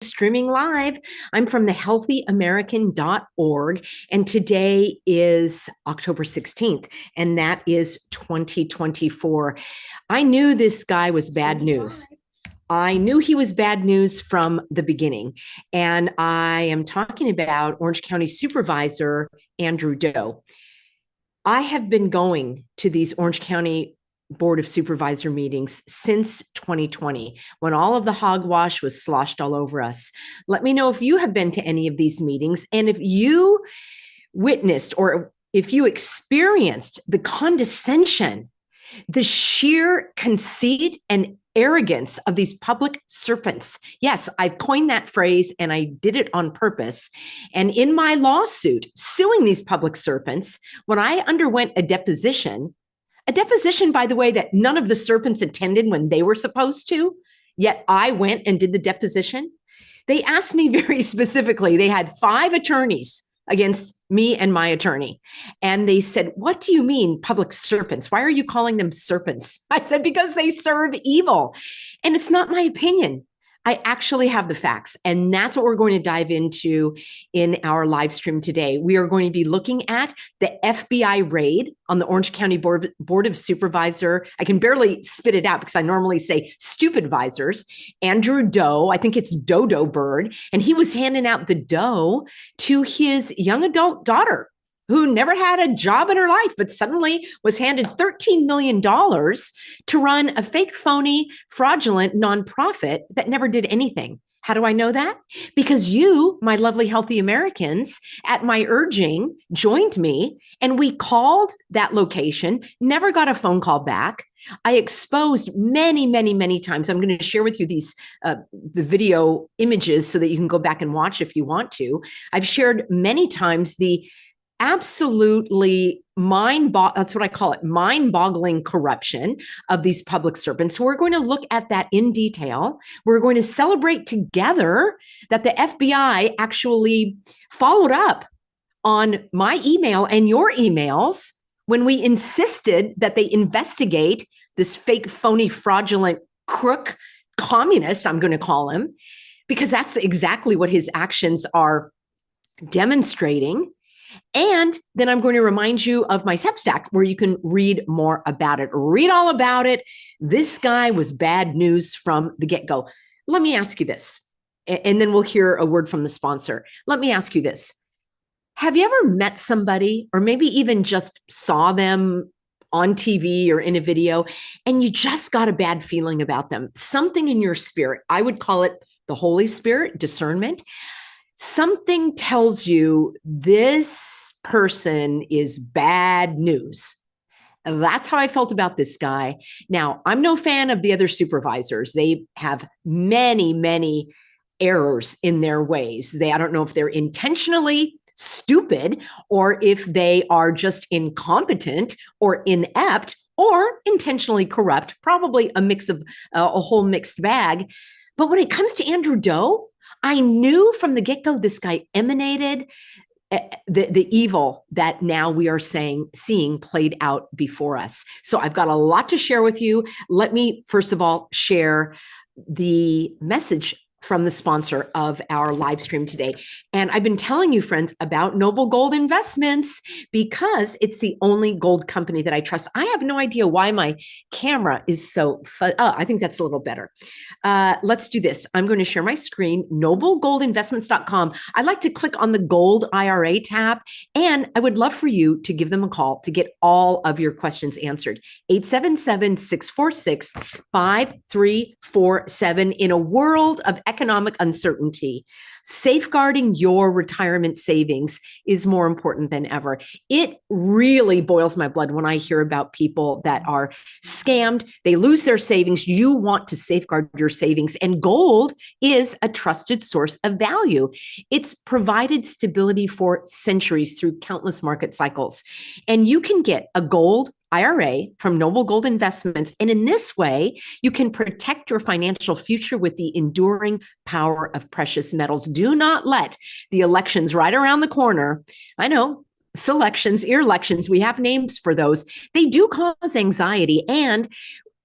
streaming live. I'm from thehealthyamerican.org, and today is October 16th, and that is 2024. I knew this guy was bad news. I knew he was bad news from the beginning. And I am talking about Orange County Supervisor Andrew Doe. I have been going to these Orange County Board of Supervisor meetings since 2020, when all of the hogwash was sloshed all over us. Let me know if you have been to any of these meetings and if you witnessed or if you experienced the condescension, the sheer conceit and arrogance of these public serpents. Yes, I coined that phrase and I did it on purpose. And in my lawsuit suing these public serpents, when I underwent a deposition, by the way, that none of the serpents attended when they were supposed to, yet I went and did the deposition. They asked me very specifically, they had 5 attorneys against me and my attorney. And they said, "What do you mean public serpents? Why are you calling them serpents?" I said, "Because they serve evil." And it's not my opinion. I actually have the facts. And that's what we're going to dive into in our live stream today. We are going to be looking at the FBI raid on the Orange County Board of Supervisor. I can barely spit it out because I normally say stupidvisors. Andrew Doe, I think it's Dodo Bird. And he was handing out the dough to his young adult daughter, who never had a job in her life, but suddenly was handed $13 million to run a fake, phony, fraudulent nonprofit that never did anything. How do I know that? Because you, my lovely healthy Americans, at my urging, joined me, and we called that location, never got a phone call back. I exposed many, many, many times. I'm going to share with you these the video images so that you can go back and watch if you want to. I've shared many times the absolutely that's what I call it, mind-boggling corruption of these public serpents. So we're going to look at that in detail. We're going to celebrate together that the FBI actually followed up on my email and your emails when we insisted that they investigate this fake, phony, fraudulent crook communist, I'm going to call him, because that's exactly what his actions are demonstrating. And then I'm going to remind you of my SUBSTACK where you can read more about it. Read all about it. This guy was bad news from the get-go. Let me ask you this, and then we'll hear a word from the sponsor. Let me ask you this. Have you ever met somebody, or maybe even just saw them on TV or in a video, and you just got a bad feeling about them? Something in your spirit, I would call it the Holy Spirit, discernment. Something tells you this person is bad news. And that's how I felt about this guy. Now, I'm no fan of the other supervisors. They have many, many errors in their ways. I don't know if they're intentionally stupid or if they are just incompetent or inept or intentionally corrupt, probably a mix of a whole mixed bag. But when it comes to Andrew Doe, I knew from the get-go this guy emanated the evil that now we are seeing played out before us. So I've got a lot to share with you. Let me, first of all, share the message from the sponsor of our live stream today. And I've been telling you, friends, about Noble Gold Investments because it's the only gold company that I trust. I have no idea why my camera is so I think that's a little better. Let's do this. I'm going to share my screen, noblegoldinvestments.com. I'd like to click on the Gold IRA tab, and I would love for you to give them a call to get all of your questions answered. 877-646-5347. In a world of economic uncertainty, safeguarding your retirement savings is more important than ever. It really boils my blood when I hear about people that are scammed. They lose their savings. You want to safeguard your savings, and gold is a trusted source of value. It's provided stability for centuries through countless market cycles. And you can get a gold IRA from Noble Gold Investments. And in this way, you can protect your financial future with the enduring power of precious metals. Do not let the elections right around the corner. I know, elections, we have names for those. They do cause anxiety. And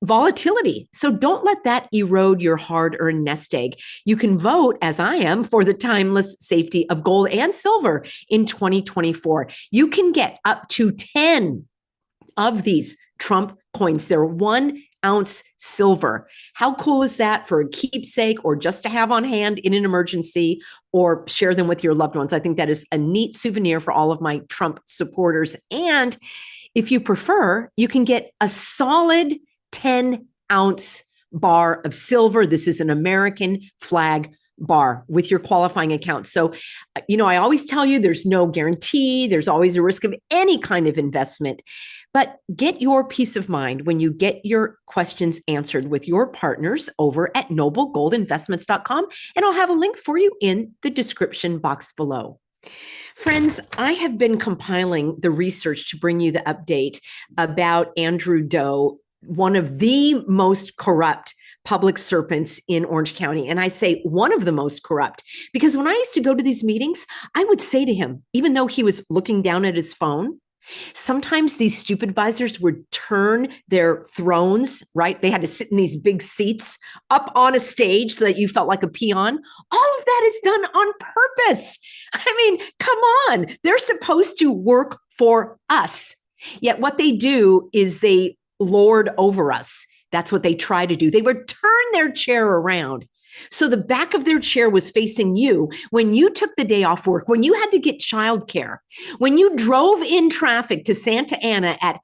volatility. So don't let that erode your hard-earned nest egg. You can vote, as I am, for the timeless safety of gold and silver in 2024. You can get up to 10 of these Trump coins. They're 1 ounce silver. How cool is that for a keepsake or just to have on hand in an emergency or share them with your loved ones? I think that is a neat souvenir for all of my Trump supporters. And if you prefer, you can get a solid 10 ounce bar of silver. This is an American flag bar with your qualifying account. So, I always tell you there's no guarantee. There's always a risk of any kind of investment, but get your peace of mind when you get your questions answered with your partners over at noblegoldinvestments.com. And I'll have a link for you in the description box below. Friends, I have been compiling the research to bring you the update about Andrew Doe, one of the most corrupt public serpents in Orange County. And I say one of the most corrupt because when I used to go to these meetings, I would say to him, even though he was looking down at his phone, sometimes these SUPERVISORs would turn their thrones, right? They had to sit in these big seats up on a stage so that you felt like a peon. All of that is done on purpose. I mean, come on. They're supposed to work for us. Yet what they do is they lord over us. That's what they try to do. They would turn their chair around. So the back of their chair was facing you when you took the day off work, when you had to get childcare, when you drove in traffic to Santa Ana at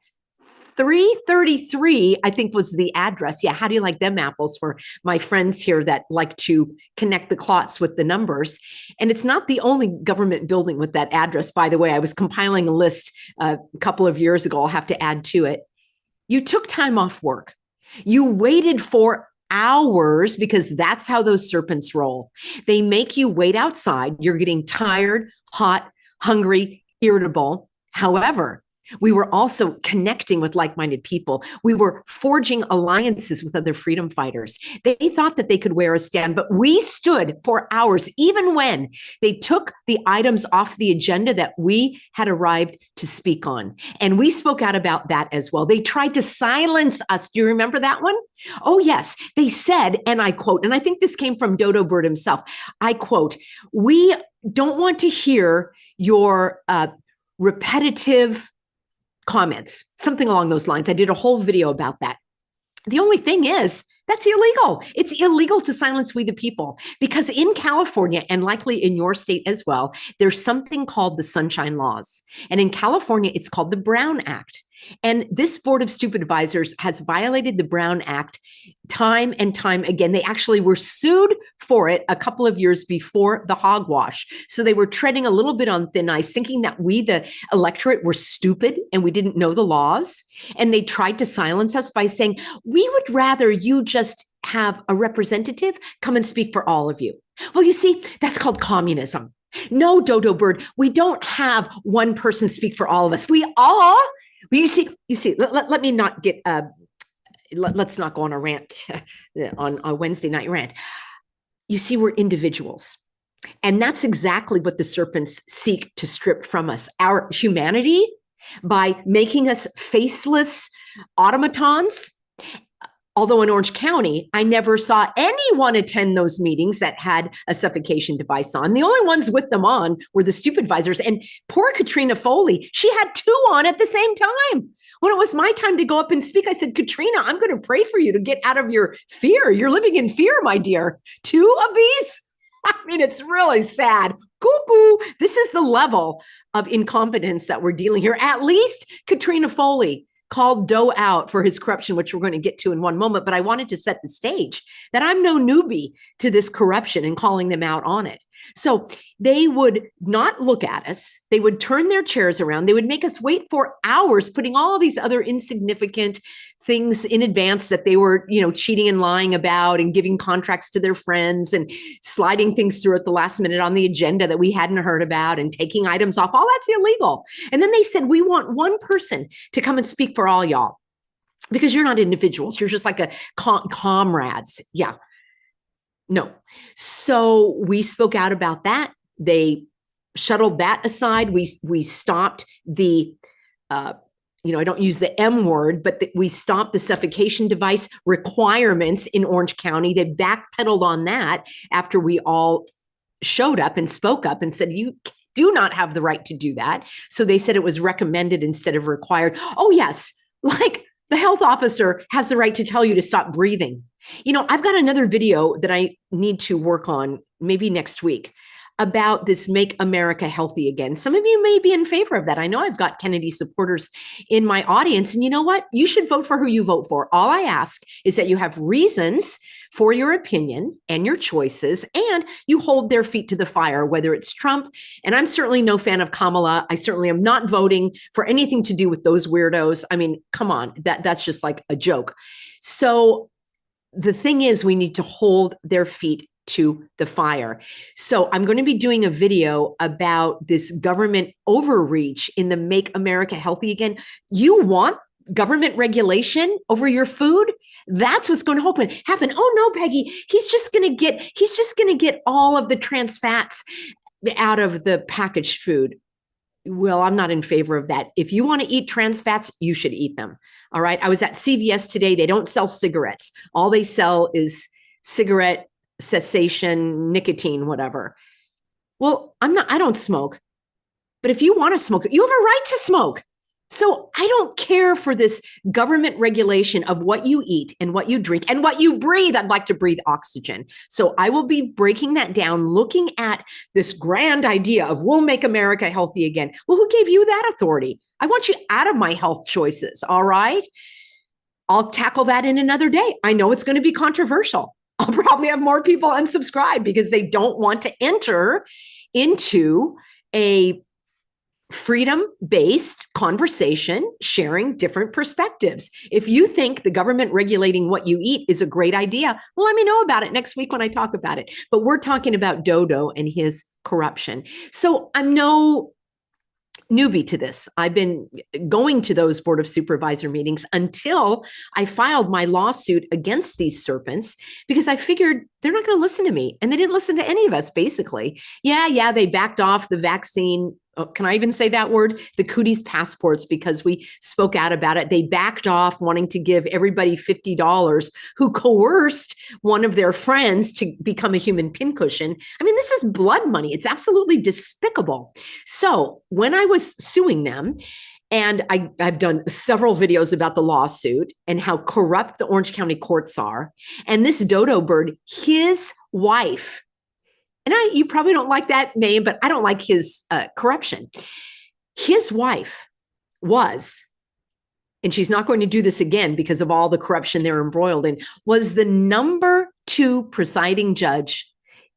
333, I think was the address. Yeah, how do you like them apples for my friends here that like to connect the clots with the numbers? And it's not the only government building with that address. By the way, I was compiling a list a couple of years ago. I'll have to add to it. You took time off work. You waited for hours because that's how those serpents roll. They make you wait outside. You're getting tired, hot, hungry, irritable. However, we were also connecting with like-minded people. We were forging alliances with other freedom fighters. They thought that they could wear us down, but we stood for hours, even when they took the items off the agenda that we had arrived to speak on. And we spoke out about that as well. They tried to silence us. Do you remember that one? Oh, yes. They said, and I quote, and I think this came from Dodo Bird himself, I quote, "We don't want to hear your repetitive comments," something along those lines. I did a whole video about that. The only thing is, that's illegal. It's illegal to silence we the people because in California and likely in your state as well, there's something called the Sunshine Laws. And in California, it's called the Brown Act. And this Board of SUPERVISORs has violated the Brown Act time and time again. They actually were sued for it a couple of years before the hogwash. So they were treading a little bit on thin ice, thinking that we, the electorate, were stupid and we didn't know the laws. And they tried to silence us by saying, we would rather you just have a representative come and speak for all of you. Well, you see, that's called communism. No, Dodo Bird, we don't have one person speak for all of us. We all... You see, let me not get, let's not go on a rant, on a Wednesday night rant. You see, we're individuals. And that's exactly what the serpents seek to strip from us, our humanity, by making us faceless automatons. Although in Orange County, I never saw anyone attend those meetings that had a suffocation device on. The only ones with them on were the SUPERVISORs. And poor Katrina Foley, she had two on at the same time. When it was my time to go up and speak, I said, Katrina, I'm going to pray for you to get out of your fear. You're living in fear, my dear. Two of these? I mean, it's really sad. Cuckoo. This is the level of incompetence that we're dealing here. At least Katrina Foley called Doe out for his corruption, which we're going to get to in one moment. But I wanted to set the stage that I'm no newbie to this corruption and calling them out on it. So they would not look at us. They would turn their chairs around. They would make us wait for hours, putting all these other insignificant things in advance that they were, cheating and lying about and giving contracts to their friends and sliding things through at the last minute on the agenda that we hadn't heard about and taking items off. All that's illegal. And then they said, we want one person to come and speak for all y'all because you're not individuals. You're just like a comrades. Yeah. No. So we spoke out about that. They shuttled that aside. We stopped the I don't use the M word, but we stopped the suffocation device requirements in Orange County. They backpedaled on that after we all showed up and spoke up and said, you do not have the right to do that. So they said it was recommended instead of required. Oh, yes. Like the health officer has the right to tell you to stop breathing. I've got another video that I need to work on maybe next week about this Make America Healthy Again. Some of you may be in favor of that. I know I've got Kennedy supporters in my audience. And you know what? You should vote for who you vote for. All I ask is that you have reasons for your opinion and your choices, and you hold their feet to the fire, whether it's Trump. And I'm certainly no fan of Kamala. I certainly am not voting for anything to do with those weirdos. I mean, come on, that's just like a joke. So the thing is, we need to hold their feet to the fire. So I'm going to be doing a video about this government overreach in the Make America Healthy Again. You want government regulation over your food? That's what's going to happen. Oh no, Peggy, he's just going to get all of the trans fats out of the packaged food. Well, I'm not in favor of that. If you want to eat trans fats, you should eat them. All right. I was at CVS today. They don't sell cigarettes. All they sell is cigarette cessation, nicotine, whatever. Well, I don't smoke, but if you want to smoke, you have a right to smoke. So I don't care for this government regulation of what you eat and what you drink and what you breathe. I'd like to breathe oxygen. So I will be breaking that down, looking at this grand idea of we'll make America healthy again. Well, who gave you that authority? I want you out of my health choices. All right. I'll tackle that in another day. I know it's going to be controversial. I'll probably have more people unsubscribe because they don't want to enter into a freedom-based conversation, sharing different perspectives. If you think the government regulating what you eat is a great idea, let me know about it next week when I talk about it. But we're talking about Dodo and his corruption. So I'm no newbie to this. I've been going to those Board of Supervisor meetings until I filed my lawsuit against these serpents because I figured they're not going to listen to me. And they didn't listen to any of us, basically. Yeah, they backed off the vaccine. Oh, can I even say that word? The cooties passports, because we spoke out about it. They backed off wanting to give everybody $50 who coerced one of their friends to become a human pincushion. I mean, this is blood money. It's absolutely despicable. So when I was suing them, and I've done several videos about the lawsuit and how corrupt the Orange County courts are, and this dodo bird, his wife, and you probably don't like that name, but I don't like his corruption. His wife was, and she's not going to do this again because of all the corruption they're embroiled in, was the #2 presiding judge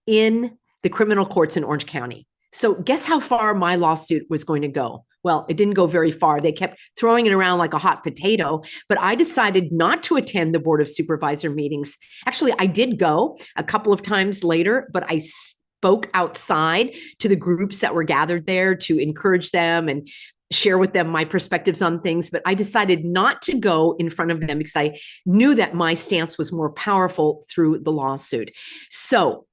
in the criminal courts in Orange County. So guess how far my lawsuit was going to go? Well, it didn't go very far. They kept throwing it around like a hot potato, but I decided not to attend the Board of Supervisor meetings. Actually, I did go a couple of times later, but I spoke outside to the groups that were gathered there to encourage them and share with them my perspectives on things. But I decided not to go in front of them because I knew that my stance was more powerful through the lawsuit. So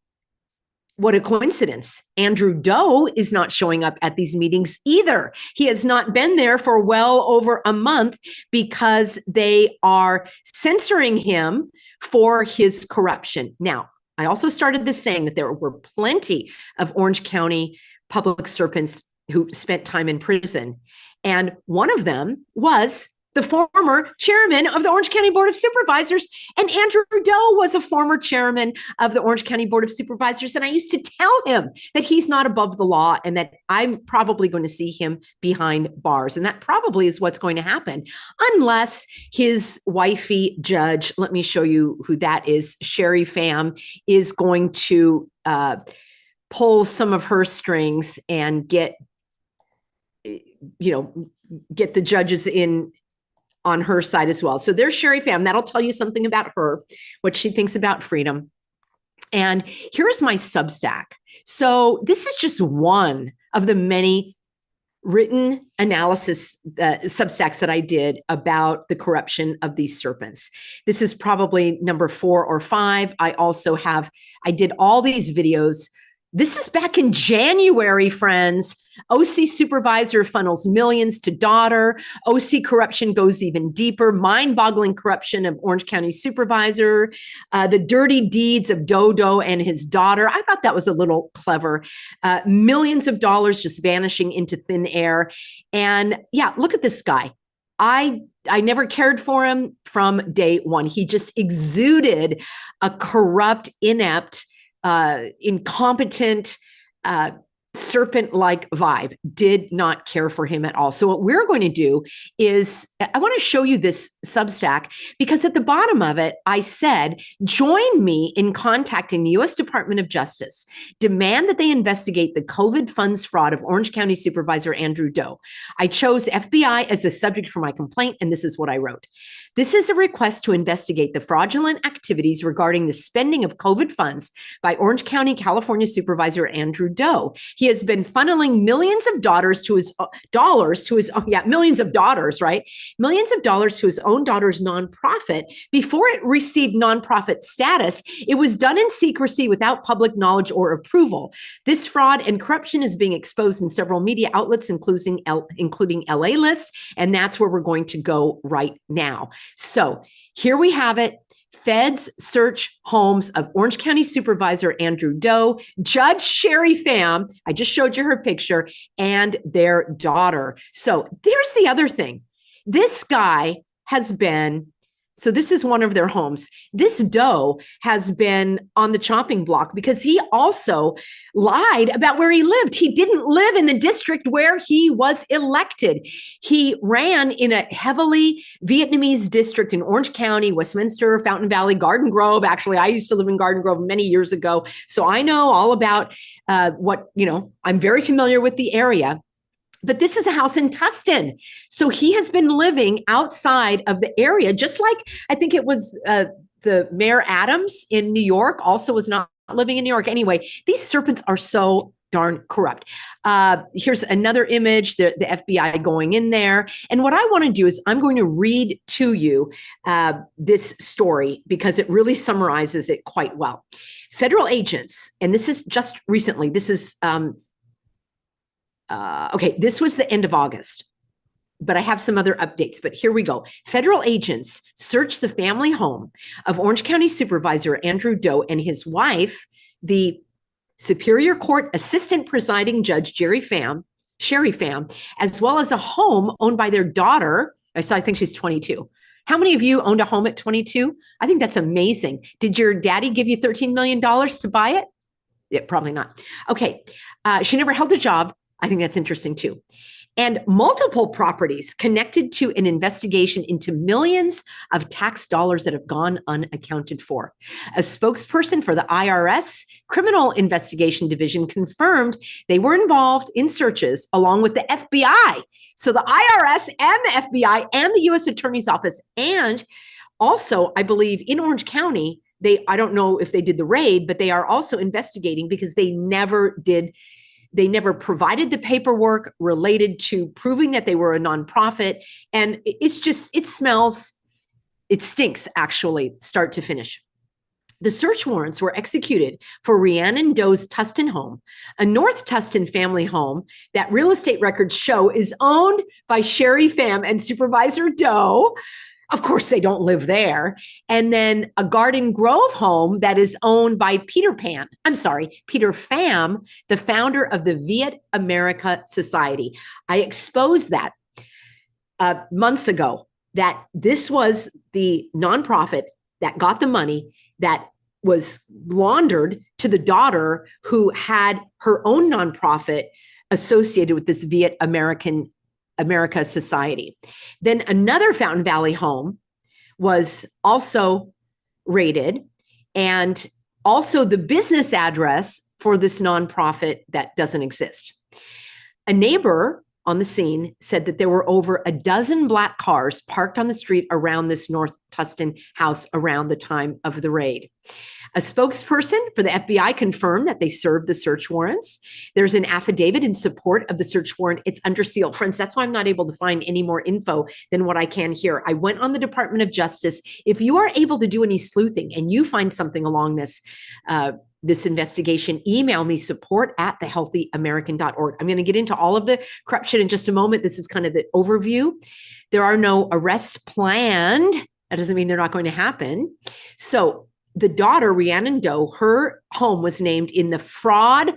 what a coincidence. Andrew Doe is not showing up at these meetings either. He has not been there for well over a month because they are censoring him for his corruption. Now, I also started this saying that there were plenty of Orange County public servants who spent time in prison. And one of them was the former chairman of the Orange County Board of Supervisors. And Andrew Doe was a former chairman of the Orange County Board of Supervisors. And I used to tell him that he's not above the law and that I'm probably going to see him behind bars. And that probably is what's going to happen unless his wifey judge, let me show you who that is, Sherry Pham, is going to pull some of her strings and get the judges in on her side as well. So there's Sherry Pham. That'll tell you something about her, what she thinks about freedom. And here's my Substack. So this is just one of the many written analysis Substacks that I did about the corruption of these serpents. This is probably number 4 or 5. I did all these videos This is back in January, friends. OC supervisor funnels millions to daughter. OC corruption goes even deeper. Mind-boggling corruption of Orange County supervisor. The dirty deeds of Dodo and his daughter. I thought that was a little clever. Millions of dollars just vanishing into thin air. And yeah, look at this guy. I never cared for him from day one. He just exuded a corrupt, inept, incompetent, serpent-like vibe. Did not care for him at all. So what we're going to do is, I want to show you this Substack, because at the bottom of it, I said, join me in contacting the U.S. Department of Justice. Demand that they investigate the COVID funds fraud of Orange County Supervisor Andrew Doe. I chose FBI as the subject for my complaint, and this is what I wrote. This is a request to investigate the fraudulent activities regarding the spending of COVID funds by Orange County, California Supervisor Andrew Doe. He has been funneling millions of dollars to his millions of dollars, right? Millions of dollars to his own daughter's nonprofit. Before it received nonprofit status, it was done in secrecy without public knowledge or approval. This fraud and corruption is being exposed in several media outlets, including LA List, and that's where we're going to go right now. So here we have it. Feds search homes of Orange County Supervisor Andrew Doe, Judge Sherry Pham, I just showed you her picture, and their daughter. So there's the other thing. This guy has been, so this is one of their homes. This Doe has been on the chopping block because he also lied about where he lived. He didn't live in the district where he was elected. He ran in a heavily Vietnamese district in Orange County, Westminster, Fountain Valley, Garden Grove. Actually, I used to live in Garden Grove many years ago. So I know all about I'm very familiar with the area. But this is a house in Tustin. So he has been living outside of the area, just like I think it was the Mayor Adams in New York also was not living in New York. Anyway, these serpents are so darn corrupt. Here's another image, the FBI going in there. And what I want to do is I'm going to read to you this story because it really summarizes it quite well. Federal agents, and this is just recently, this is this was the end of August, but I have some other updates, but here we go. Federal agents searched the family home of Orange County Supervisor Andrew Doe and his wife, the Superior Court Assistant Presiding Judge Sherry Pham, as well as a home owned by their daughter. I think she's 22. How many of you owned a home at 22? I think that's amazing. Did your daddy give you $13 million to buy it? Yeah, probably not. Okay. She never held a job. I think that's interesting too. And multiple properties connected to an investigation into millions of tax dollars that have gone unaccounted for. A spokesperson for the IRS Criminal Investigation Division confirmed they were involved in searches along with the FBI. So the IRS and the FBI and the U.S. Attorney's Office, and also, I believe in Orange County, I don't know if they did the raid, but they are also investigating because they never provided the paperwork related to proving that they were a nonprofit. And it stinks actually, start to finish. The search warrants were executed for Rhiannon Doe's Tustin home, a North Tustin family home that real estate records show is owned by Sherry Pham and Supervisor Doe. Of course, they don't live there. And then a Garden Grove home that is owned by Peter Pham, the founder of the Viet America Society. I exposed that months ago, that this was the nonprofit that got the money that was laundered to the daughter who had her own nonprofit associated with this Viet America Society. Then another Fountain Valley home was also raided, and also the business address for this nonprofit that doesn't exist. A neighbor on the scene said that there were over a dozen black cars parked on the street around this North Tustin house around the time of the raid. A spokesperson for the FBI confirmed that they served the search warrants. There's an affidavit in support of the search warrant. It's under seal. Friends, that's why I'm not able to find any more info than what I can here. I went on the Department of Justice. If you are able to do any sleuthing and you find something along this, this investigation, email me support@thehealthyamerican.org. I'm going to get into all of the corruption in just a moment. This is kind of the overview. There are no arrests planned. That doesn't mean they're not going to happen. So the daughter, Rhiannon Doe, her home was named in the fraud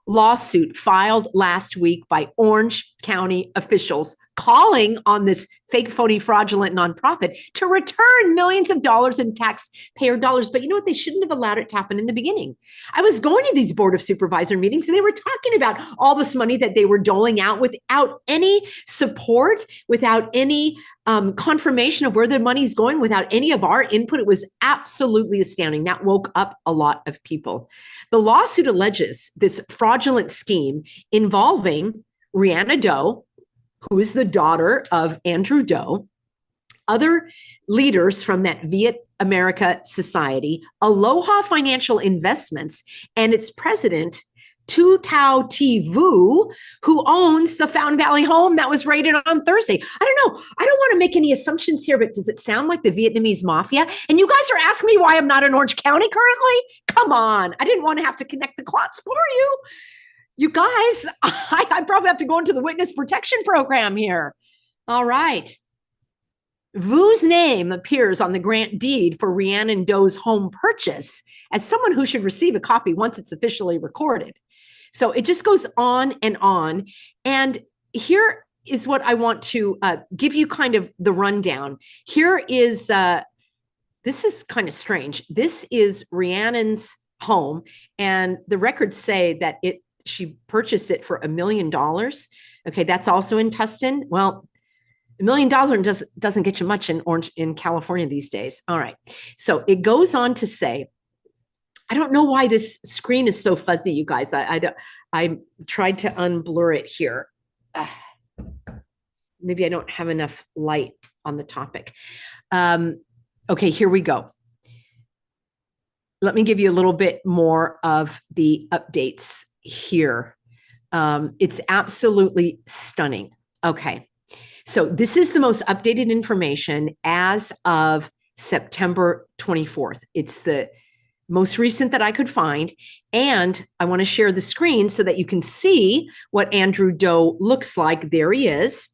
lawsuit filed last week by Orange County officials, calling on this fake, phony, fraudulent nonprofit to return millions of dollars in taxpayer dollars. But you know what? They shouldn't have allowed it to happen in the beginning. I was going to these board of supervisor meetings and they were talking about all this money that they were doling out without any support, without any confirmation of where the money's going, without any of our input. It was absolutely astounding. That woke up a lot of people. The lawsuit alleges this fraudulent scheme involving Rhiannon Doe, who is the daughter of Andrew Doe, other leaders from that Viet America Society, Aloha Financial Investments, and its president, Tu Tao Ti Vu, who owns the Fountain Valley home that was raided on Thursday. I don't know. I don't want to make any assumptions here, but does it sound like the Vietnamese mafia? And you guys are asking me why I'm not in Orange County currently? Come on. I didn't want to have to connect the clots for you. You guys, I probably have to go into the witness protection program here. All right. Vu's name appears on the grant deed for Rhiannon Doe's home purchase as someone who should receive a copy once it's officially recorded. So it just goes on and on. And here is what I want to give you kind of the rundown. Here is, this is kind of strange. This is Rhiannon's home. And the records say that she purchased it for $1 million. Okay, that's also in Tustin. Well, $1 million doesn't get you much in California these days. All right. So it goes on to say, I don't know why this screen is so fuzzy, you guys. I tried to unblur it here. Maybe I don't have enough light on the topic. Okay, here we go. Let me give you a little bit more of the updates here. It's absolutely stunning. Okay, so this is the most updated information as of September 24th. It's the most recent that I could find. And I want to share the screen so that you can see what Andrew Doe looks like. There he is.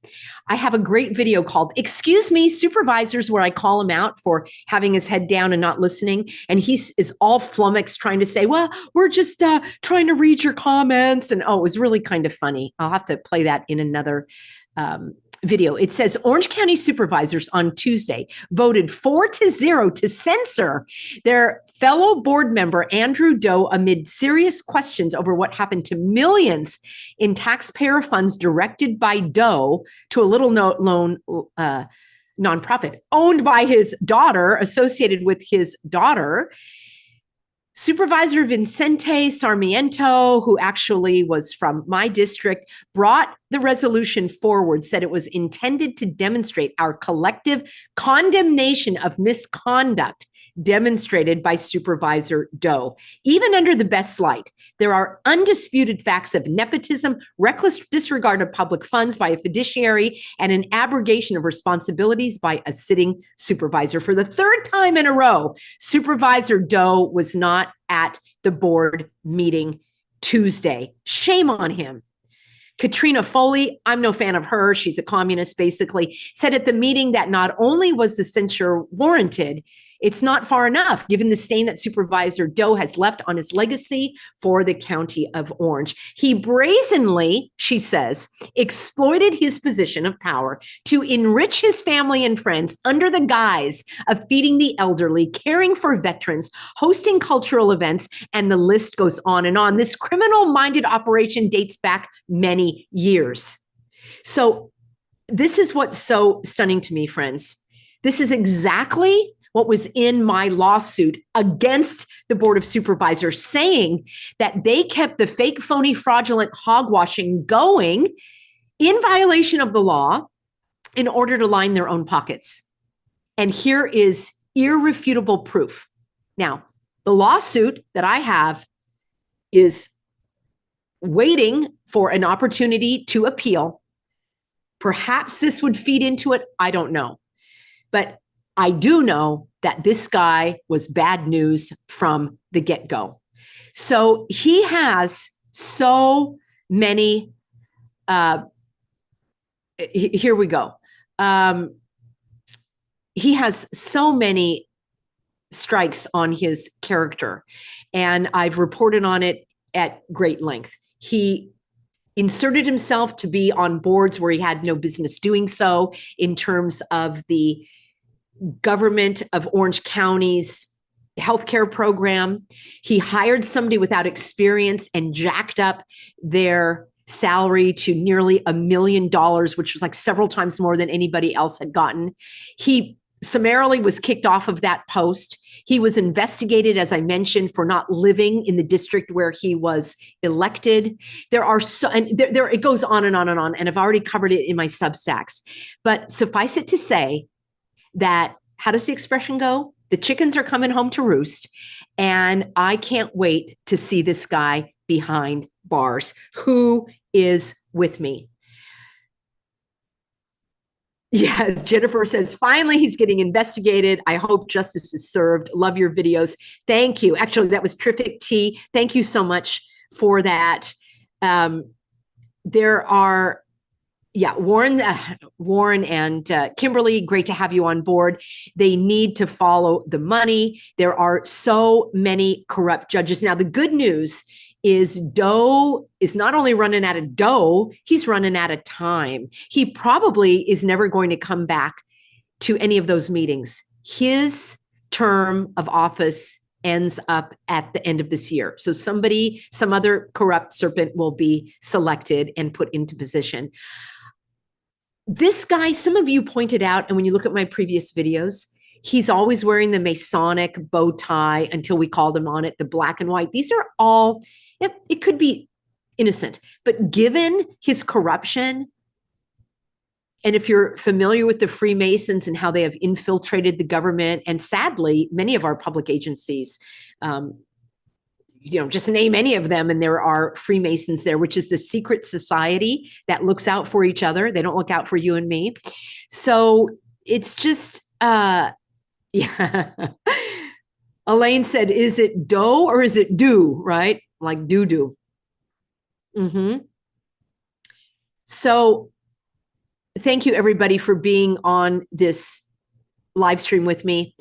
I have a great video called "Excuse Me, Supervisors," where I call him out for having his head down and not listening. And he is all flummoxed trying to say, well, we're just trying to read your comments. And oh, it was really kind of funny. I'll have to play that in another video. It says Orange County supervisors on Tuesday voted 4-0 to censor their fellow board member Andrew Doe amid serious questions over what happened to millions in taxpayer funds directed by Doe to a little known nonprofit owned by his daughter, associated with his daughter. Supervisor Vicente Sarmiento, who actually was from my district, brought the resolution forward, said it was intended to demonstrate our collective condemnation of misconduct demonstrated by Supervisor Doe. Even under the best light, there are undisputed facts of nepotism, reckless disregard of public funds by a fiduciary, and an abrogation of responsibilities by a sitting supervisor. For the third time in a row, Supervisor Doe was not at the board meeting Tuesday. Shame on him. Katrina Foley, I'm no fan of her. She's a communist, basically, said at the meeting that not only was the censure warranted, it's not far enough, given the stain that Supervisor Doe has left on his legacy for the county of Orange. He brazenly, she says, exploited his position of power to enrich his family and friends under the guise of feeding the elderly, caring for veterans, hosting cultural events, and the list goes on and on. This criminal-minded operation dates back many years. So this is what's so stunning to me, friends. This is exactly what was in my lawsuit against the Board of Supervisors, saying that they kept the fake, phony, fraudulent hogwashing going in violation of the law in order to line their own pockets. And here is irrefutable proof. Now, the lawsuit that I have is waiting for an opportunity to appeal. Perhaps this would feed into it. I don't know. But I do know that this guy was bad news from the get-go. So he has so many, here we go. He has so many strikes on his character, and I've reported on it at great length. He inserted himself to be on boards where he had no business doing so in terms of the government of Orange County's healthcare program. He hired somebody without experience and jacked up their salary to nearly $1 million, which was like several times more than anybody else had gotten. He summarily was kicked off of that post. He was investigated, as I mentioned, for not living in the district where he was elected. There are so, and there it goes on and on and on, and I've already covered it in my Substacks. But suffice it to say that, how does the expression go? The chickens are coming home to roost, and I can't wait to see this guy behind bars. Who is with me? Yes, Jennifer says, finally, he's getting investigated. I hope justice is served. Love your videos. Thank you. Actually, that was terrific, T. Thank you so much for that. There are, yeah, Warren and Kimberly, great to have you on board. They need to follow the money. There are so many corrupt judges. Now, the good news is Doe is not only running out of dough, he's running out of time. He probably is never going to come back to any of those meetings. His term of office ends up at the end of this year. So somebody, some other corrupt serpent will be selected and put into position. This guy, some of you pointed out, and when you look at my previous videos, he's always wearing the Masonic bow tie until we called him on it, the black and white. These are all, it could be innocent, but given his corruption, and if you're familiar with the Freemasons and how they have infiltrated the government, and sadly, many of our public agencies, just name any of them, and there are Freemasons there, which is the secret society that looks out for each other. They don't look out for you and me. So it's just, yeah. Elaine said, is it dough or is it do, right? Like doo-doo. So thank you, everybody, for being on this live stream with me.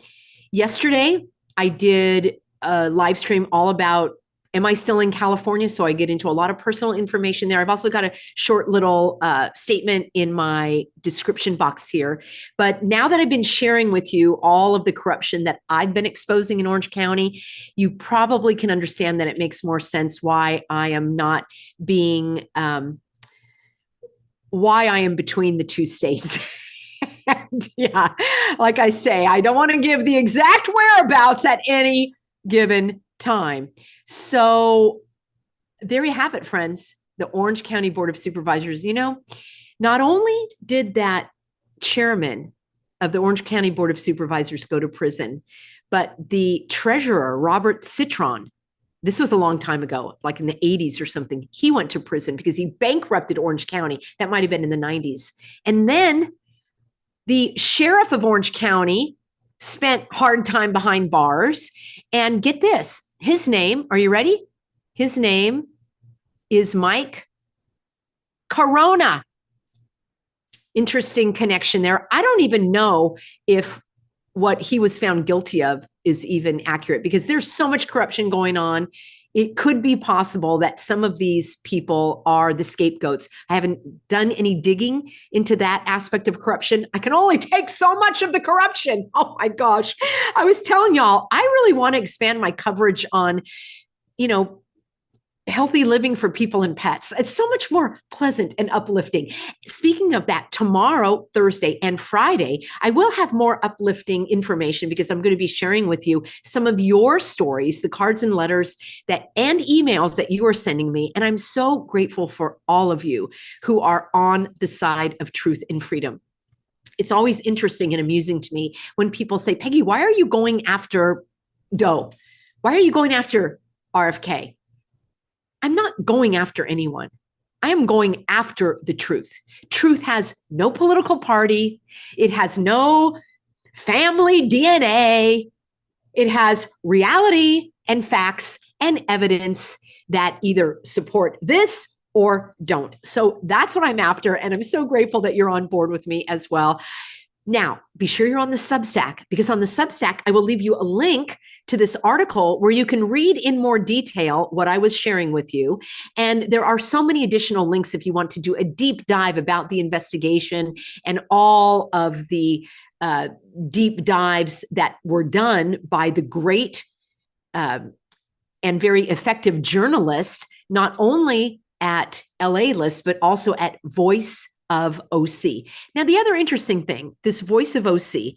Yesterday, I did a live stream all about, am I still in California? So I get into a lot of personal information there. I've also got a short little statement in my description box here. But now that I've been sharing with you all of the corruption that I've been exposing in Orange County, you probably can understand that it makes more sense why I am not being, why I am between the two states. And yeah, like I say, I don't want to give the exact whereabouts at any given time. So there you have it, friends. The Orange County Board of Supervisors, not only did that chairman of the Orange County Board of Supervisors go to prison, but the treasurer, Robert Citron, this was a long time ago, like in the 80s or something, he went to prison because he bankrupted Orange County. That might have been in the 90s. And then the sheriff of Orange County spent hard time behind bars. And get this, his name, are you ready? His name is Mike Corona. Interesting connection there. I don't even know if what he was found guilty of is even accurate, because there's so much corruption going on. It could be possible that some of these people are the scapegoats. I haven't done any digging into that aspect of corruption. I can only take so much of the corruption. Oh my gosh. I was telling y'all, I really want to expand my coverage on, healthy living for people and pets. It's so much more pleasant and uplifting. Speaking of that, tomorrow, Thursday, and Friday, I will have more uplifting information because I'm going to be sharing with you some of your stories, the cards and letters and emails that you are sending me. And I'm so grateful for all of you who are on the side of truth and freedom. It's always interesting and amusing to me when people say, Peggy, why are you going after Doe? Why are you going after RFK? I'm not going after anyone. I am going after the truth. Truth has no political party. It has no family DNA. It has reality and facts and evidence that either support this or don't. So that's what I'm after. And I'm so grateful that you're on board with me as well. Now, be sure you're on the Substack, because on the Substack, I will leave you a link to this article where you can read in more detail what I was sharing with you. And there are so many additional links if you want to do a deep dive about the investigation and all of the deep dives that were done by the great and very effective journalists, not only at LA List, but also at Voice of OC. Now, the other interesting thing, this Voice of OC,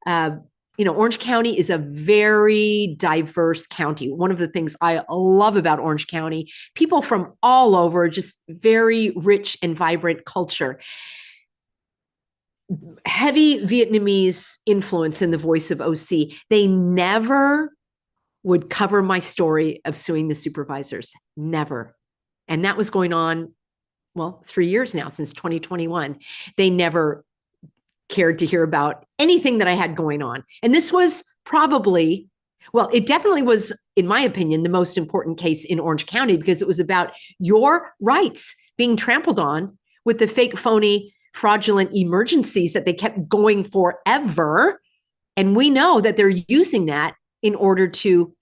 Orange County is a very diverse county. One of the things I love about Orange County, people from all over, just very rich and vibrant culture. Heavy Vietnamese influence in the Voice of OC. They never would cover my story of suing the supervisors. Never. And that was going on, 3 years now, since 2021. They never cared to hear about anything that I had going on. And this was probably, it definitely was, in my opinion, the most important case in Orange County, because it was about your rights being trampled on with the fake, phony, fraudulent emergencies that they kept going forever. And we know that they're using that in order to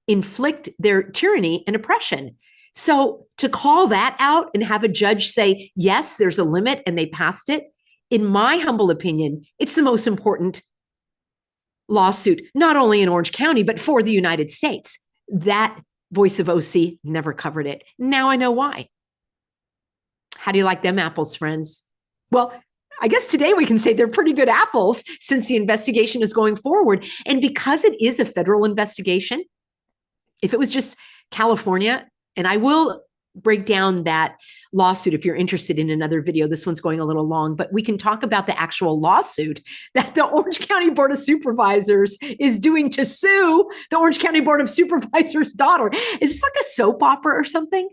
inflict their tyranny and oppression. So to call that out and have a judge say, yes, there's a limit, and they passed it, in my humble opinion, it's the most important lawsuit, not only in Orange County, but for the United States. That Voice of OC never covered it. Now I know why. How do you like them apples, friends? Well, I guess today we can say they're pretty good apples, since the investigation is going forward. And because it is a federal investigation, if it was just California, and I will break down that lawsuit if you're interested in another video. This one's going a little long, but we can talk about the actual lawsuit that the Orange County Board of Supervisors is doing to sue the Orange County Board of Supervisors' daughter. Is this like a soap opera or something?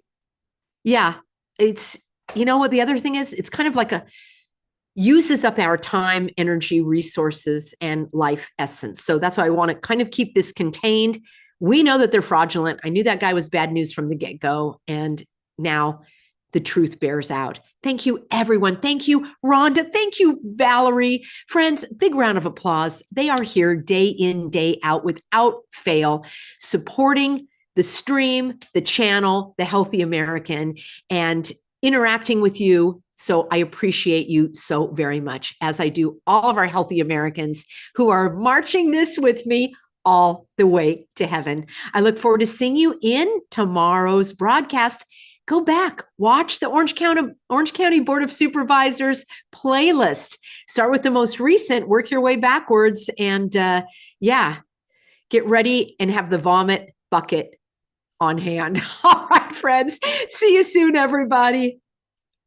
Yeah, it's, what the other thing is? It's kind of like uses up our time, energy, resources, and life essence. So that's why I want to kind of keep this contained. We know that they're fraudulent. I knew that guy was bad news from the get-go, and now the truth bears out. Thank you, everyone. Thank you, Rhonda. Thank you, Valerie. Friends, big round of applause. They are here day in, day out, without fail, supporting the stream, the channel, the Healthy American, and interacting with you. So I appreciate you so very much, as I do all of our Healthy Americans who are marching this with me all the way to heaven. I look forward to seeing you in tomorrow's broadcast. Go back, watch the Orange County Board of Supervisors playlist. Start with the most recent, work your way backwards, and get ready and have the vomit bucket on hand. All right, friends. See you soon, everybody.